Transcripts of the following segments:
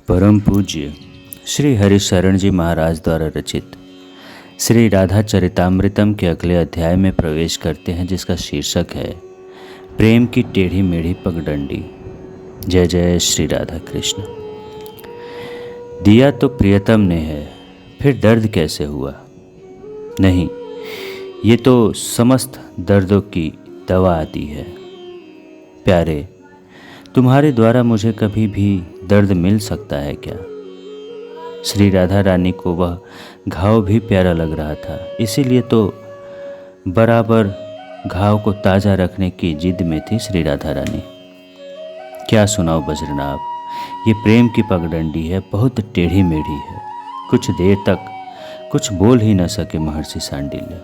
परम पूज्य श्री हरिशरण जी महाराज द्वारा रचित श्री राधा चरितामृतम के अगले अध्याय में प्रवेश करते हैं, जिसका शीर्षक है प्रेम की टेढ़ी मेढ़ी पगडंडी। जय जय श्री राधा कृष्ण। दिया तो प्रियतम ने है, फिर दर्द कैसे हुआ? नहीं, ये तो समस्त दर्दों की दवा आती है। प्यारे, तुम्हारे द्वारा मुझे कभी भी दर्द मिल सकता है क्या? श्री राधा रानी को वह घाव भी प्यारा लग रहा था, इसीलिए तो बराबर घाव को ताज़ा रखने की जिद में थी श्री राधा रानी। क्या सुनाओ बजरनाभ, ये प्रेम की पगडंडी है, बहुत टेढ़ी मेढ़ी है। कुछ देर तक कुछ बोल ही न सके महर्षि सांडिल्य।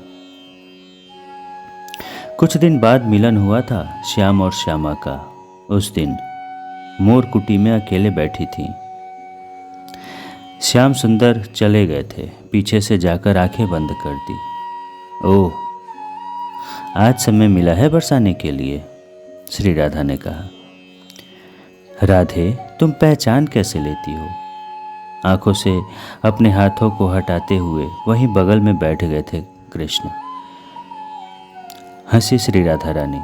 कुछ दिन बाद मिलन हुआ था श्याम और श्यामा का। उस दिन मोर कुटी में अकेले बैठी थी। श्याम सुंदर चले गए थे, पीछे से जाकर आंखें बंद कर दी। ओह, आज समय मिला है बरसाने के लिए, श्री राधा ने कहा। राधे, तुम पहचान कैसे लेती हो? आंखों से अपने हाथों को हटाते हुए वहीं बगल में बैठ गए थे कृष्ण। हंसी श्री राधा रानी।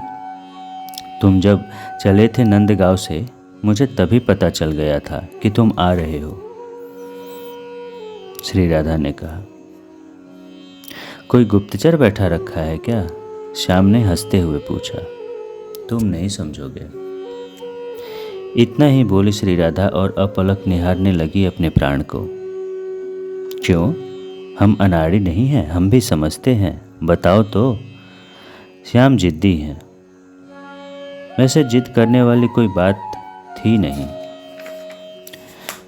तुम जब चले थे नंदगांव से, मुझे तभी पता चल गया था कि तुम आ रहे हो, श्री राधा ने कहा। कोई गुप्तचर बैठा रखा है क्या? श्याम ने हंसते हुए पूछा। तुम नहीं समझोगे। इतना ही बोली श्री राधा और अपलक निहारने लगी अपने प्राण को। क्यों, हम अनाड़ी नहीं हैं, हम भी समझते हैं, बताओ तो। श्याम जिद्दी हैं। वैसे जिद करने वाली कोई बात थी नहीं।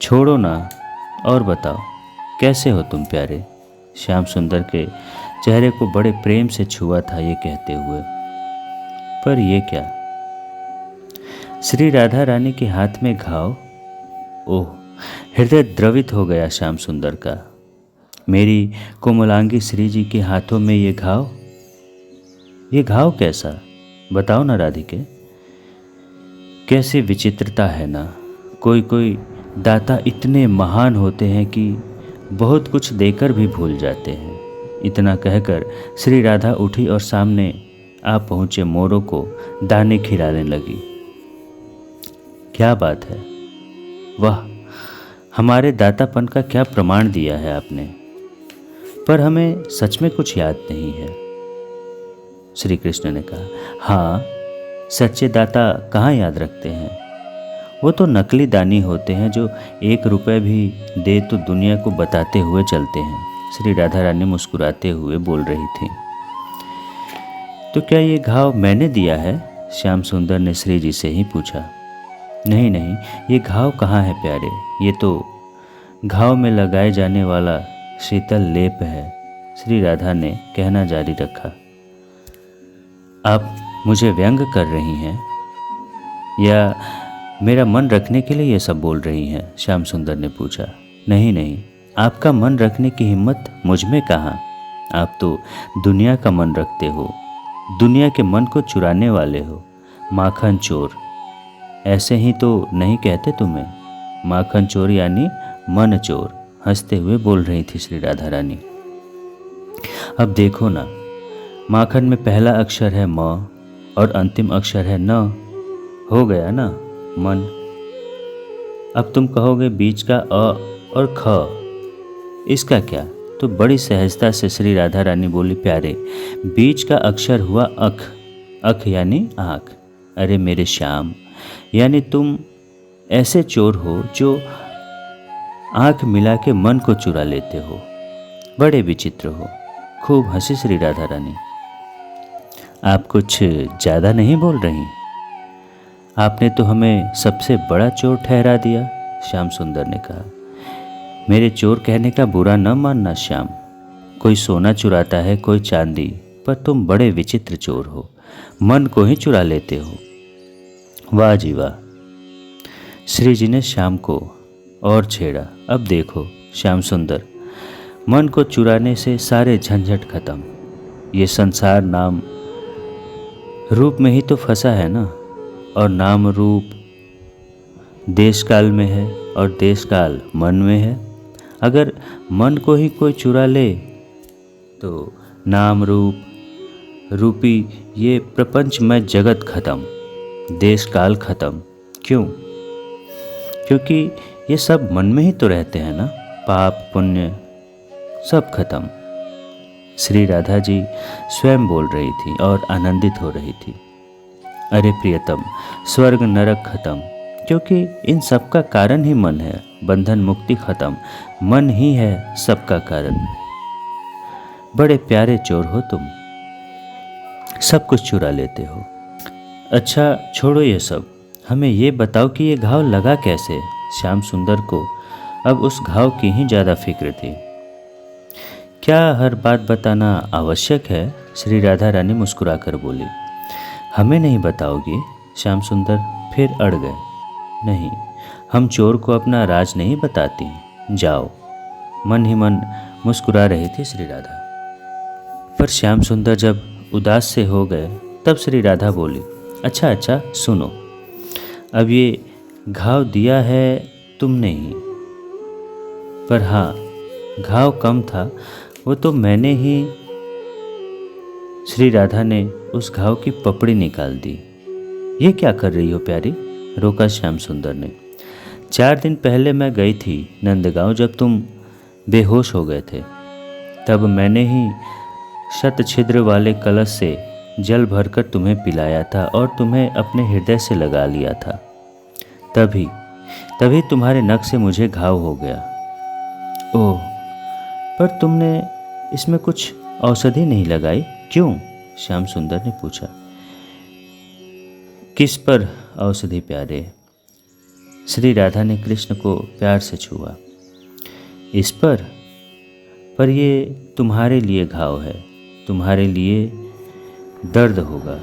छोड़ो ना, और बताओ कैसे हो तुम प्यारे? श्याम सुंदर के चेहरे को बड़े प्रेम से छुआ था ये कहते हुए। पर ये क्या? श्री राधा रानी के हाथ में घाव। ओह, हृदय द्रवित हो गया श्याम सुंदर का। मेरी कोमलांगी श्री जी के हाथों में ये घाव कैसा? बताओ ना राधिके। कैसी विचित्रता है ना। कोई कोई दाता इतने महान होते हैं कि बहुत कुछ देकर भी भूल जाते हैं। इतना कहकर श्री राधा उठी और सामने आ पहुँचे मोरों को दाने खिलाने लगी। क्या बात है, वाह, हमारे दातापन का क्या प्रमाण दिया है आपने। पर हमें सच में कुछ याद नहीं है, श्री कृष्ण ने कहा। हाँ, सच्चे दाता कहाँ याद रखते हैं? वो तो नकली दानी होते हैं जो 1 रुपये भी दे तो दुनिया को बताते हुए चलते हैं, श्री राधा रानी मुस्कुराते हुए बोल रही थी। तो क्या ये घाव मैंने दिया है? श्याम सुंदर ने श्री जी से ही पूछा। नहीं नहीं, ये घाव कहाँ है प्यारे, ये तो घाव में लगाए जाने वाला शीतल लेप है, श्री राधा ने कहना जारी रखा। आप मुझे व्यंग कर रही हैं या मेरा मन रखने के लिए ये सब बोल रही हैं? श्याम सुंदर ने पूछा। नहीं नहीं, आपका मन रखने की हिम्मत मुझ में कहाँ। आप तो दुनिया का मन रखते हो, दुनिया के मन को चुराने वाले हो, माखन चोर। ऐसे ही तो नहीं कहते तुम्हें? माखन चोर यानी मन चोर, हंसते हुए बोल रही थी श्री राधा रानी। अब देखो ना, माखन में पहला अक्षर है म और अंतिम अक्षर है न, हो गया ना मन। अब तुम कहोगे बीच का अ और ख, इसका क्या? तो बड़ी सहजता से श्री राधा रानी बोली, प्यारे, बीच का अक्षर हुआ अख, अख यानी आँख। अरे मेरे श्याम, यानी तुम ऐसे चोर हो जो आँख मिला के मन को चुरा लेते हो। बड़े विचित्र हो। खूब हंसी श्री राधा रानी। आप कुछ ज़्यादा नहीं बोल रही? आपने तो हमें सबसे बड़ा चोर ठहरा दिया, श्याम सुंदर ने कहा। मेरे चोर कहने का बुरा न मानना श्याम। कोई सोना चुराता है, कोई चांदी, पर तुम बड़े विचित्र चोर हो, मन को ही चुरा लेते हो। वाह जी वाह। श्री जी ने श्याम को और छेड़ा। अब देखो श्याम सुंदर, मन को चुराने से सारे झंझट खत्म। ये संसार नाम रूप में ही तो फंसा है ना, और नाम रूप देश काल में है, और देश काल मन में है। अगर मन को ही कोई चुरा ले तो नाम रूपी ये प्रपंचमय जगत खत्म, देश काल खत्म। क्यों? क्योंकि ये सब मन में ही तो रहते हैं ना। पाप पुण्य सब खत्म। श्री राधा जी स्वयं बोल रही थी और आनंदित हो रही थी। अरे प्रियतम, स्वर्ग नरक खत्म, क्योंकि इन सब का कारण ही मन है। बंधन मुक्ति खत्म, मन ही है सबका कारण। बड़े प्यारे चोर हो तुम, सब कुछ चुरा लेते हो। अच्छा छोड़ो ये सब, हमें ये बताओ कि ये घाव लगा कैसे? श्याम सुंदर को अब उस घाव की ही ज़्यादा फिक्र थी। क्या हर बात बताना आवश्यक है? श्री राधा रानी मुस्कुराकर बोली। हमें नहीं बताओगी? श्याम सुंदर फिर अड़ गए। नहीं, हम चोर को अपना राज नहीं बताती। जाओ। मन ही मन मुस्कुरा रही थी श्री राधा। पर श्याम सुंदर जब उदास से हो गए तब श्री राधा बोली, अच्छा सुनो, अब ये घाव दिया है तुमने ही, पर हाँ घाव कम था वो तो मैंने ही। श्री राधा ने उस घाव की पपड़ी निकाल दी। ये क्या कर रही हो प्यारी? रोका श्याम सुंदर ने। 4 दिन पहले मैं गई थी नंदगांव, जब तुम बेहोश हो गए थे, तब मैंने ही शत छिद्र वाले कलश से जल भरकर तुम्हें पिलाया था और तुम्हें अपने हृदय से लगा लिया था। तभी तुम्हारे नख से मुझे घाव हो गया। ओह, पर तुमने इसमें कुछ औषधि नहीं लगाई, क्यों? श्याम सुंदर ने पूछा। किस पर औषधि प्यारे? श्री राधा ने कृष्ण को प्यार से छुआ। इस पर ये तुम्हारे लिए घाव है, तुम्हारे लिए दर्द होगा,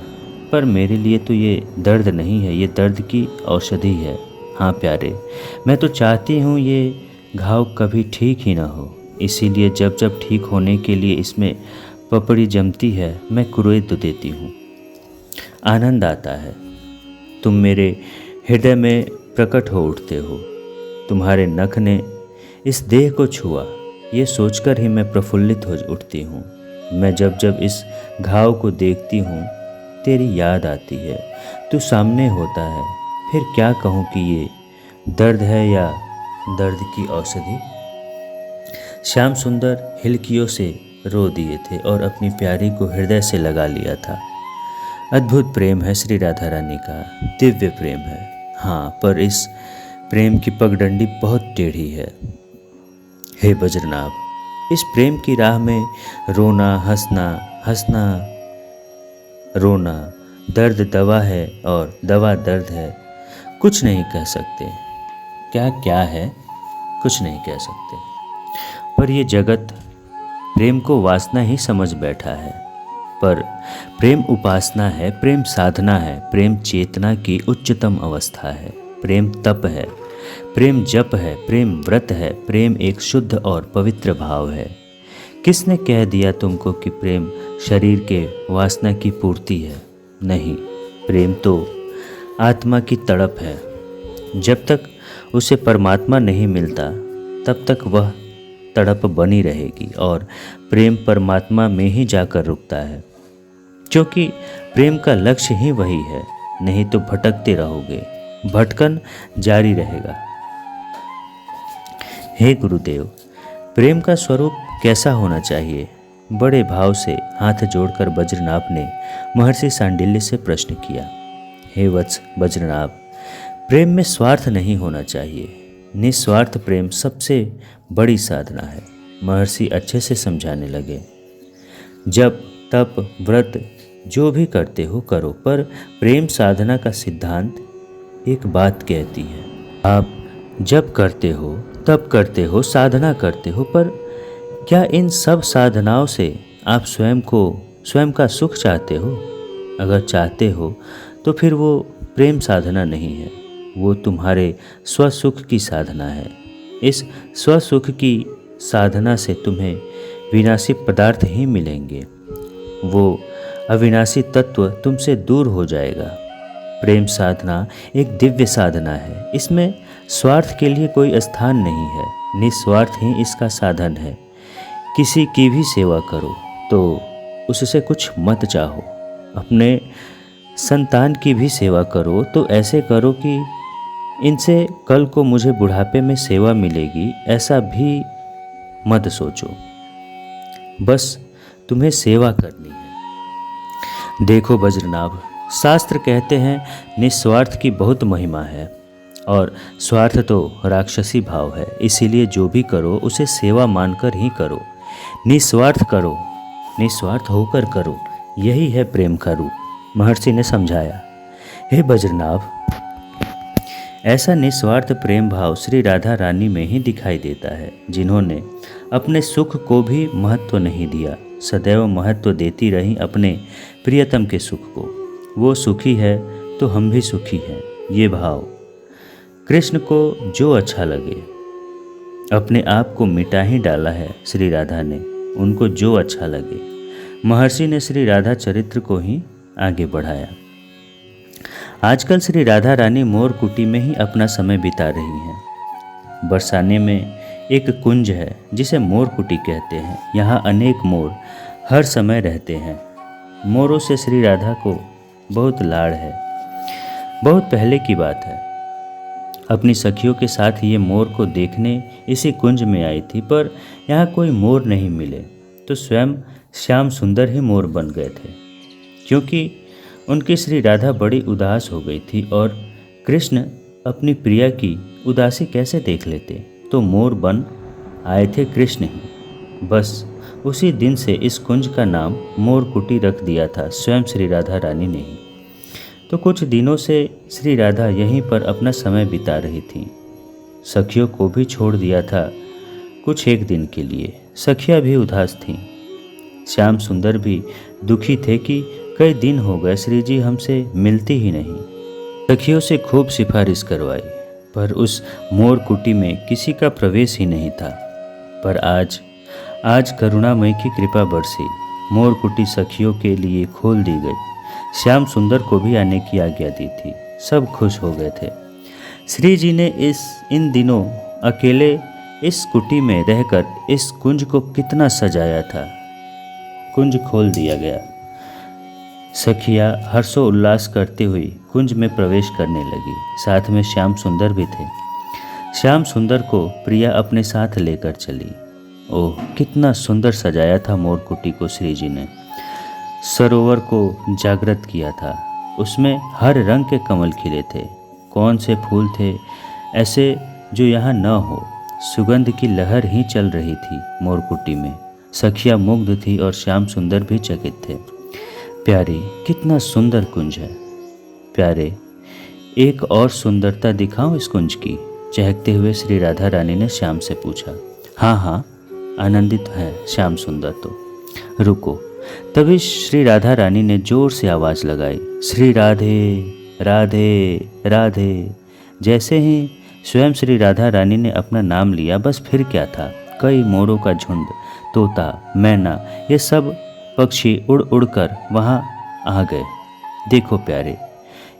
पर मेरे लिए तो ये दर्द नहीं है, ये दर्द की औषधि है। हाँ प्यारे, मैं तो चाहती हूँ ये घाव कभी ठीक ही ना हो, इसीलिए जब ठीक होने के लिए इसमें पपड़ी जमती है मैं कुरेद तो देती हूँ। आनंद आता है, तुम मेरे हृदय में प्रकट हो उठते हो। तुम्हारे नख ने इस देह को छुआ, ये सोचकर ही मैं प्रफुल्लित हो उठती हूँ। मैं जब इस घाव को देखती हूँ तेरी याद आती है, तू सामने होता है, फिर क्या कहूँ कि ये दर्द है या दर्द की औषधि। श्याम सुंदर हिलकियों से रो दिए थे और अपनी प्यारी को हृदय से लगा लिया था। अद्भुत प्रेम है श्री राधा रानी का, दिव्य प्रेम है। हाँ, पर इस प्रेम की पगडंडी बहुत टेढ़ी है। हे बज्रनाभ, इस प्रेम की राह में रोना हंसना रोना, दर्द दवा है और दवा दर्द है। कुछ नहीं कह सकते, क्या है कुछ नहीं कह सकते। पर ये जगत प्रेम को वासना ही समझ बैठा है, पर प्रेम उपासना है, प्रेम साधना है, प्रेम चेतना की उच्चतम अवस्था है, प्रेम तप है, प्रेम जप है, प्रेम व्रत है, प्रेम एक शुद्ध और पवित्र भाव है। किसने कह दिया तुमको कि प्रेम शरीर के वासना की पूर्ति है? नहीं, प्रेम तो आत्मा की तड़प है। जब तक उसे परमात्मा नहीं मिलता तब तक वह तड़प बनी रहेगी और प्रेम परमात्मा में ही जाकर रुकता है, क्योंकि प्रेम का लक्ष्य ही वही है। नहीं तो भटकते रहोगे, भटकन जारी रहेगा। हे गुरुदेव, प्रेम का स्वरूप कैसा होना चाहिए? बड़े भाव से हाथ जोड़कर बज्रनाभ ने महर्षि सांडिल्य से प्रश्न किया। हे वत्स बज्रनाभ, प्रेम में स्वार्थ नहीं होना चाहिए। निस्वार्थ प्रेम सबसे बड़ी साधना है। महर्षि अच्छे से समझाने लगे। जब तप व्रत जो भी करते हो करो, पर प्रेम साधना का सिद्धांत एक बात कहती है, आप जब करते हो तब करते हो, साधना करते हो, पर क्या इन सब साधनाओं से आप स्वयं का सुख चाहते हो? अगर चाहते हो तो फिर वो प्रेम साधना नहीं है, वो तुम्हारे स्वसुख की साधना है। इस स्वसुख की साधना से तुम्हें विनाशी पदार्थ ही मिलेंगे, वो अविनाशी तत्व तुमसे दूर हो जाएगा। प्रेम साधना एक दिव्य साधना है, इसमें स्वार्थ के लिए कोई स्थान नहीं है, निस्वार्थ ही इसका साधन है। किसी की भी सेवा करो तो उससे कुछ मत चाहो। अपने संतान की भी सेवा करो तो ऐसे करो कि इनसे कल को मुझे बुढ़ापे में सेवा मिलेगी, ऐसा भी मत सोचो। बस तुम्हें सेवा करनी है। देखो वज्रनाभ, शास्त्र कहते हैं निस्वार्थ की बहुत महिमा है और स्वार्थ तो राक्षसी भाव है। इसीलिए जो भी करो उसे सेवा मानकर ही करो। निस्वार्थ करो, निस्वार्थ होकर करो, यही है प्रेम का रूप, महर्षि ने समझाया। हे वज्रनाभ, ऐसा निस्वार्थ प्रेम भाव श्री राधा रानी में ही दिखाई देता है, जिन्होंने अपने सुख को भी महत्व नहीं दिया, सदैव महत्व देती रही अपने प्रियतम के सुख को। वो सुखी है तो हम भी सुखी हैं, ये भाव। कृष्ण को जो अच्छा लगे, अपने आप को मिटा ही डाला है श्री राधा ने, उनको जो अच्छा लगे। महर्षि ने श्री राधा चरित्र को ही आगे बढ़ाया। आजकल श्री राधा रानी मोर कुटी में ही अपना समय बिता रही हैं। बरसाने में एक कुंज है जिसे मोर कुटी कहते हैं। यहाँ अनेक मोर हर समय रहते हैं। मोरों से श्री राधा को बहुत लाड़ है। बहुत पहले की बात है, अपनी सखियों के साथ ये मोर को देखने इसी कुंज में आई थी, पर यहाँ कोई मोर नहीं मिले तो स्वयं श्याम सुंदर ही मोर बन गए थे, क्योंकि उनकी श्री राधा बड़ी उदास हो गई थी और कृष्ण अपनी प्रिया की उदासी कैसे देख लेते, तो मोर बन आए थे कृष्ण ही। बस उसी दिन से इस कुंज का नाम मोर कुटी रख दिया था स्वयं श्री राधा रानी ने ही। तो कुछ दिनों से श्री राधा यहीं पर अपना समय बिता रही थी। सखियों को भी छोड़ दिया था कुछ एक दिन के लिए। सखियाँ भी उदास थीं। श्याम सुंदर भी दुखी थे कि कई दिन हो गए श्री जी हमसे मिलती ही नहीं। सखियों से खूब सिफारिश करवाई, पर उस मोर कुटी में किसी का प्रवेश ही नहीं था। पर आज करुणामय की कृपा बरसी, मोर कुटी सखियों के लिए खोल दी गई। श्याम सुंदर को भी आने की आज्ञा दी थी। सब खुश हो गए थे। श्री जी ने इन दिनों अकेले इस कुटी में रहकर इस कुंज को कितना सजाया था। कुंज खोल दिया गया। सखियाँ हर्षोल्लास करते हुए कुंज में प्रवेश करने लगी। साथ में श्याम सुंदर भी थे। श्याम सुंदर को प्रिया अपने साथ लेकर चली। ओह, कितना सुंदर सजाया था मोर कुटी को श्री जी ने। सरोवर को जागृत किया था। उसमें हर रंग के कमल खिले थे। कौन से फूल थे ऐसे जो यहाँ न हो। सुगंध की लहर ही चल रही थी मोर कुटी में। सखियाँ मुग्ध थी और श्याम सुंदर भी चकित थे। प्यारे, कितना सुंदर कुंज है। प्यारे, एक और सुंदरता दिखाऊं इस कुंज की, चहकते हुए श्री राधा रानी ने श्याम से पूछा। हाँ हाँ, आनंदित है श्याम सुंदर तो। रुको। तभी श्री राधा रानी ने जोर से आवाज़ लगाई, श्री राधे राधे राधे। जैसे ही स्वयं श्री राधा रानी ने अपना नाम लिया, बस फिर क्या था, कई मोरों का झुंड, तोता, मैना, ये सब पक्षी उड़ उड़ कर वहाँ आ गए। देखो प्यारे,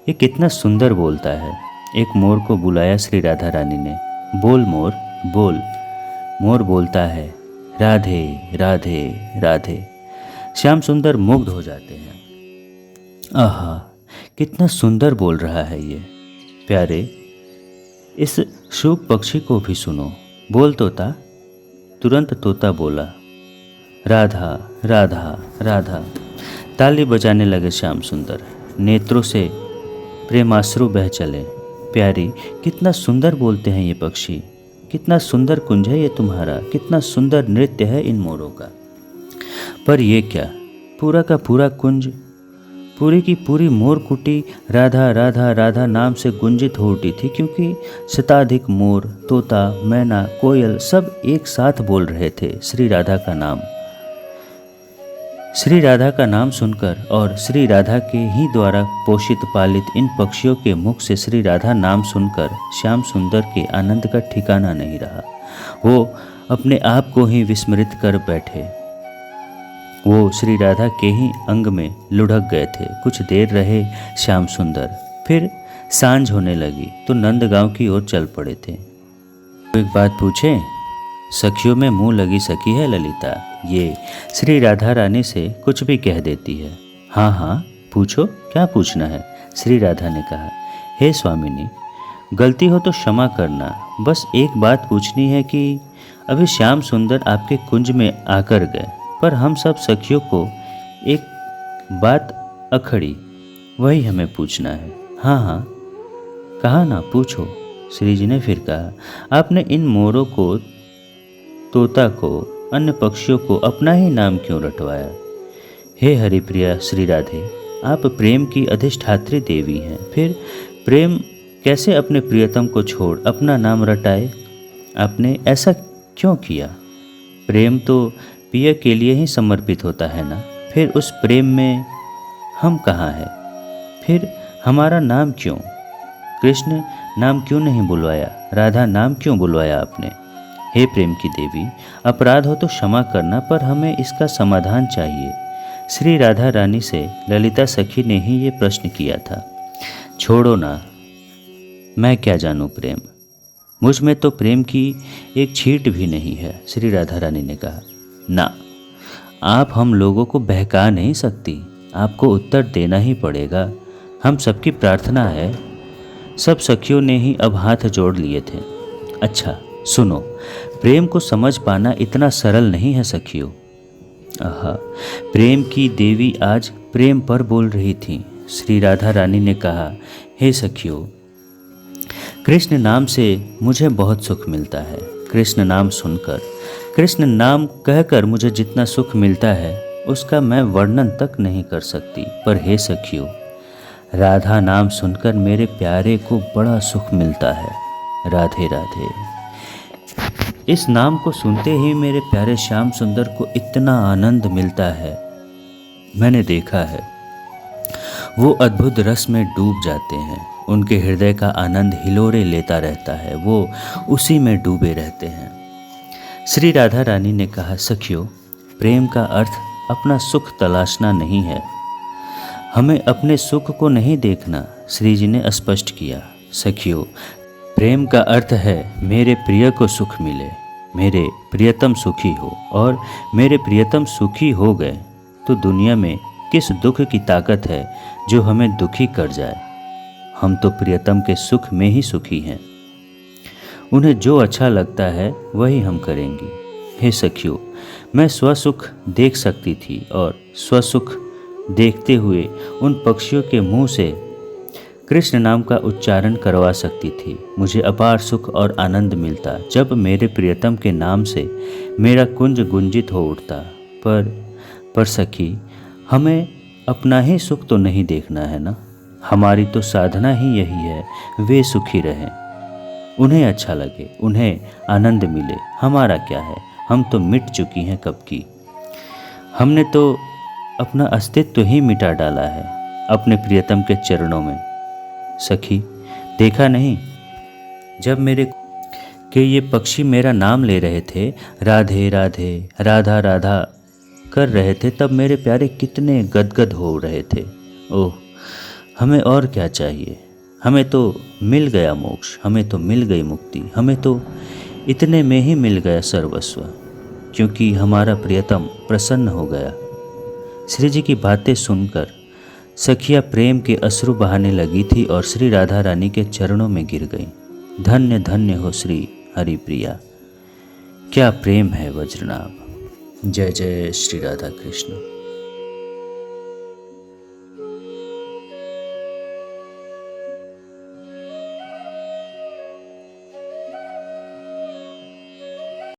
ये कितना सुंदर बोलता है। एक मोर को बुलाया श्री राधा रानी ने। बोल मोर, बोल। मोर बोलता है, राधे राधे राधे। श्याम सुंदर मुग्ध हो जाते हैं। आहा, कितना सुंदर बोल रहा है ये। प्यारे, इस शुभ पक्षी को भी सुनो। बोल तोता। तुरंत तोता बोला, राधा राधा राधा। ताली बजाने लगे श्याम सुंदर। नेत्रों से प्रेमाश्रु बह चले। प्यारी, कितना सुंदर बोलते हैं ये पक्षी। कितना सुंदर कुंज है ये तुम्हारा। कितना सुंदर नृत्य है इन मोरों का। पर ये क्या, पूरा का पूरा कुंज, पूरी की पूरी मोर कुटी राधा राधा राधा नाम से गुंजित हो उठी थी, क्योंकि शताधिक मोर, तोता, मैना, कोयल सब एक साथ बोल रहे थे श्री राधा का नाम। श्री राधा का नाम सुनकर और श्री राधा के ही द्वारा पोषित पालित इन पक्षियों के मुख से श्री राधा नाम सुनकर श्याम सुंदर के आनंद का ठिकाना नहीं रहा। वो अपने आप को ही विस्मृत कर बैठे। वो श्री राधा के ही अंग में लुढ़क गए थे। कुछ देर रहे श्याम सुंदर, फिर सांझ होने लगी तो नंदगांव की ओर चल पड़े थे। तो एक बात पूछें? सखियों में मुंह लगी सखी है ललिता, ये श्री राधा रानी से कुछ भी कह देती है। हाँ हाँ पूछो, क्या पूछना है? श्री राधा ने कहा। हे स्वामिनी, गलती हो तो क्षमा करना, बस एक बात पूछनी है कि अभी श्याम सुंदर आपके कुंज में आकर गए, पर हम सब सखियों को एक बात अखड़ी, वही हमें पूछना है। हाँ हाँ कहा ना, पूछो। श्री जी ने फिर कहा, आपने इन मोरों को, तोता को, अन्य पक्षियों को अपना ही नाम क्यों रटवाया? हे हरिप्रिया श्री राधे, आप प्रेम की अधिष्ठात्री देवी हैं, फिर प्रेम कैसे अपने प्रियतम को छोड़ अपना नाम रटाए? आपने ऐसा क्यों किया? प्रेम तो प्रिय के लिए ही समर्पित होता है ना, फिर उस प्रेम में हम कहाँ हैं? फिर हमारा नाम क्यों? कृष्ण नाम क्यों नहीं बुलवाया? राधा नाम क्यों बुलवाया आपने? हे प्रेम की देवी, अपराध हो तो क्षमा करना, पर हमें इसका समाधान चाहिए। श्री राधा रानी से ललिता सखी ने ही ये प्रश्न किया था। छोड़ो ना, मैं क्या जानूं प्रेम, मुझ में तो प्रेम की एक छींट भी नहीं है, श्री राधा रानी ने कहा। ना, आप हम लोगों को बहका नहीं सकती, आपको उत्तर देना ही पड़ेगा। हम सबकी प्रार्थना है। सब सखियों ने ही अब हाथ जोड़ लिए थे। अच्छा सुनो, प्रेम को समझ पाना इतना सरल नहीं है सखियों। आहा, प्रेम की देवी आज प्रेम पर बोल रही थी। श्री राधा रानी ने कहा, हे सखियों, कृष्ण नाम से मुझे बहुत सुख मिलता है। कृष्ण नाम सुनकर, कृष्ण नाम कहकर मुझे जितना सुख मिलता है उसका मैं वर्णन तक नहीं कर सकती। पर हे सखियों, राधा नाम सुनकर मेरे प्यारे को बड़ा सुख मिलता है। राधे राधे। इस नाम को सुनते ही मेरे प्यारे श्याम सुंदर को इतना आनंद मिलता है, मैंने देखा है। वो अद्भुत रस में डूब जाते हैं, उनके हृदय का आनंद हिलोरे लेता रहता है, वो उसी में डूबे रहते हैं। श्री राधा रानी ने कहा, सखियों, प्रेम का अर्थ अपना सुख तलाशना नहीं है, हमें अपने सुख को नहीं देखना। श्री जी ने स्पष्ट किया, सखियों, प्रेम का अर्थ है मेरे प्रिय को सुख मिले, मेरे प्रियतम सुखी हो, और मेरे प्रियतम सुखी हो गए तो दुनिया में किस दुख की ताकत है जो हमें दुखी कर जाए। हम तो प्रियतम के सुख में ही सुखी हैं, उन्हें जो अच्छा लगता है वही हम करेंगे। हे सखियों, मैं स्वसुख देख सकती थी और स्वसुख देखते हुए उन पक्षियों के मुंह से कृष्ण नाम का उच्चारण करवा सकती थी। मुझे अपार सुख और आनंद मिलता जब मेरे प्रियतम के नाम से मेरा कुंज गुंजित हो उठता। पर सखी, हमें अपना ही सुख तो नहीं देखना है ना, हमारी तो साधना ही यही है, वे सुखी रहें, उन्हें अच्छा लगे, उन्हें आनंद मिले। हमारा क्या है, हम तो मिट चुकी हैं कब की। हमने तो अपना अस्तित्व ही मिटा डाला है अपने प्रियतम के चरणों में। सखी, देखा नहीं, जब मेरे के ये पक्षी मेरा नाम ले रहे थे, राधे राधे, राधा राधा कर रहे थे, तब मेरे प्यारे कितने गदगद हो रहे थे। ओह, हमें और क्या चाहिए, हमें तो मिल गया मोक्ष, हमें तो मिल गई मुक्ति, हमें तो इतने में ही मिल गया सर्वस्व, क्योंकि हमारा प्रियतम प्रसन्न हो गया। श्री जी की बातें सुनकर सखिया प्रेम के अश्रु बहाने लगी थी और श्री राधा रानी के चरणों में गिर गई। धन्य धन्य हो श्री हरिप्रिया, क्या प्रेम है वज्रनाभ। जय जय श्री राधा कृष्ण।